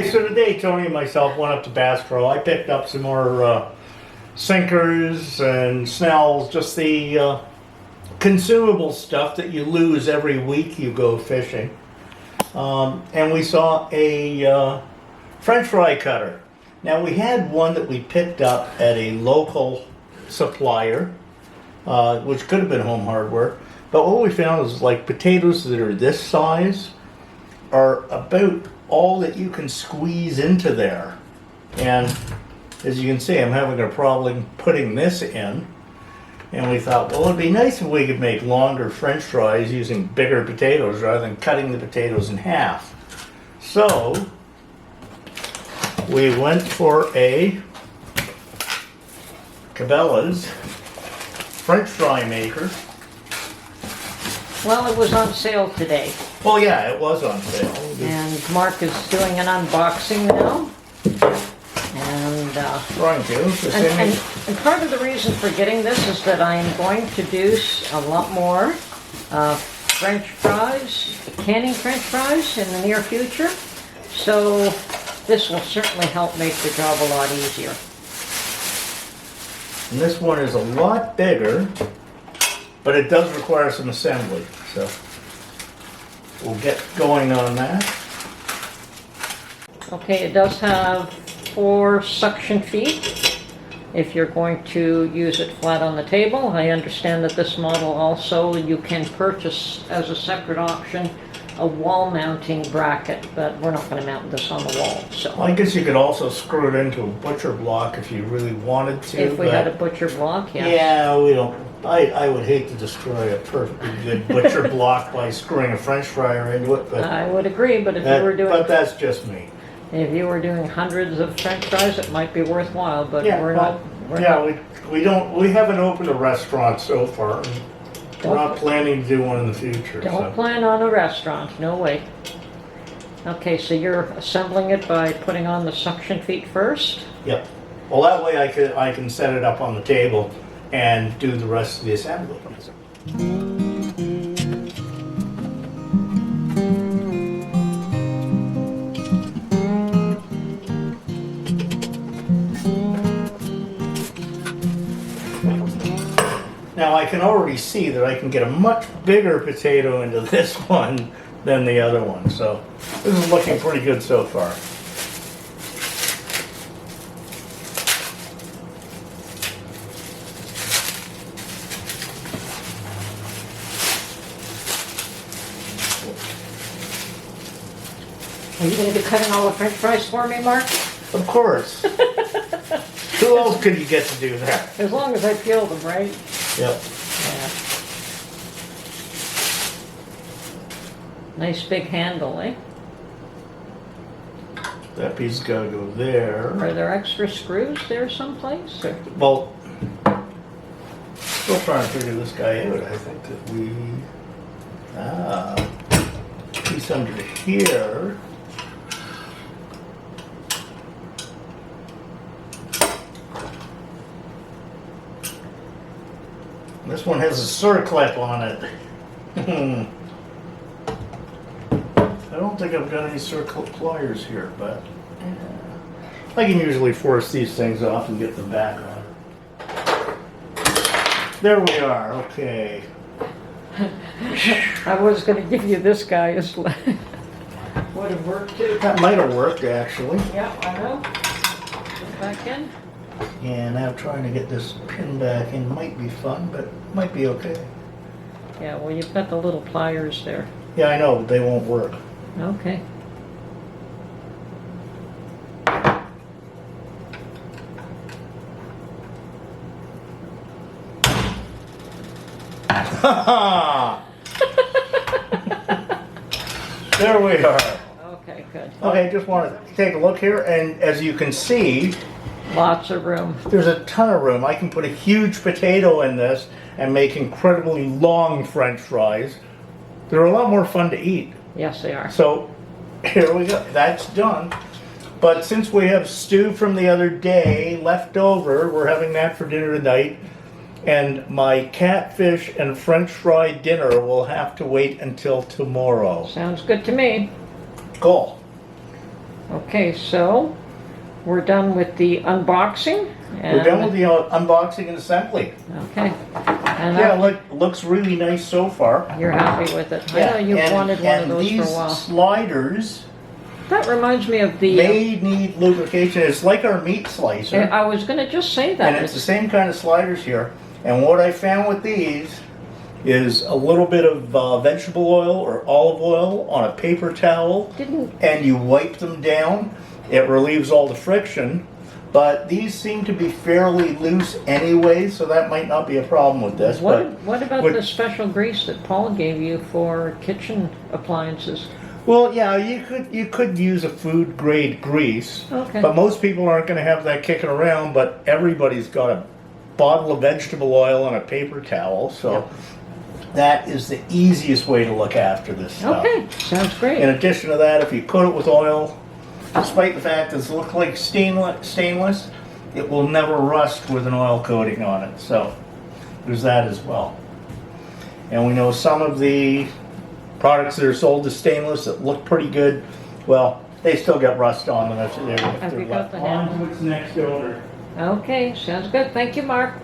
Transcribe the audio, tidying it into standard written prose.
Okay, so today Tony and myself went up to Bass Pro. I picked up some more sinkers and snells, just the consumable stuff that you lose every week you go fishing. And we saw a French fry cutter. Now we had one that we picked up at a local supplier, which could have been Home Hardware, but what we found is like potatoes that are this size are about all that you can squeeze into there. And as you can see, I'm having a problem putting this in. And we thought, well, it'd be nice if we could make longer French fries using bigger potatoes rather than cutting the potatoes in half. So we went for a Cabela's French fry maker. Well, it was on sale today. Well, yeah, it was on sale. And Mark is doing an unboxing now. And, Trying to. and part of the reason for getting this is that I am going to do a lot more French fries, canning French fries in the near future. So this will certainly help make the job a lot easier. And this one is a lot bigger, but it does require some assembly. So we'll get going on that. Okay, it does have 4 suction feet if you're going to use it flat on the table. I understand that this model also you can purchase as a separate option a wall mounting bracket, but we're not going to mount this on the wall. So I guess you could also screw it into a butcher block if you really wanted to. if we had a butcher block, yes. Yeah, we don't. I would hate to destroy a perfectly good butcher block by screwing a French fryer into it, but I would agree, but if you were doing but that's just me. if you were doing hundreds of French fries, it might be worthwhile, but Yeah, we're not. we haven't opened a restaurant so far. And we're not planning to do one in the future. Don't plan on a restaurant, no way. Okay, so you're assembling it by putting on the suction feet first? Yep. Well, that way I can set it up on the table and do the rest of the assembly. Now I can already see that I can get a much bigger potato into this one than the other one, so this is looking pretty good so far. Are you going to be cutting all the French fries for me, Mark? Of course. Who else could you get to do that? As long as I peel them, right? Yep. Yeah. Nice big handle, eh? That piece has got to go there. Are there extra screws there someplace? Or? Well, still trying to figure this guy out. I think that piece under here. This one has a circlip on it. I don't think I've got any circlip pliers here, but I can usually force these things off and get them back on. There we are, okay. I was going to give you this guy as would have worked too. That might have worked actually. Yeah, I know. Put it back in. And now trying to get this pin back in might be fun, but might be okay. Yeah, well, you've got the little pliers there. Yeah, I know, they won't work. Okay. There we are. Okay, good. Okay, just want to take a look here, and as you can see, Lots of room. there's a ton of room. I can put a huge potato in this and make incredibly long French fries. They're a lot more fun to eat. Yes, they are. So here we go. That's done. But since we have stew from the other day left over, we're having that for dinner tonight. And my catfish and French fry dinner will have to wait until tomorrow. Sounds good to me. Cool. Okay, so we're done with the unboxing. We're done with the unboxing and assembly. Okay. And Yeah, look, looks really nice so far. you're happy with it. I know you've and, wanted one of and those for a these while. sliders That reminds me of the. may need lubrication. It's like our meat slicer. I was going to just say that. And it's the same kind of sliders here. And what I found with these is a little bit of vegetable oil or olive oil on a paper towel, and you wipe them down. It relieves all the friction. But these seem to be fairly loose anyway, so that might not be a problem with this. What about the special grease that Paul gave you for kitchen appliances? Well, yeah, you could use a food grade grease, Okay. but most people aren't going to have that kicking around. But everybody's got a bottle of vegetable oil and a paper towel, so that is the easiest way to look after this stuff. Okay, sounds great. In addition to that, if you coat it with oil, despite the fact that it looks like stainless, it will never rust with an oil coating on it. So there's that as well. And we know some of the products that are sold as stainless that look pretty good, well, they still get rust on them if they're Have you got left the on handle? to its next owner. Okay, sounds good. Thank you, Mark.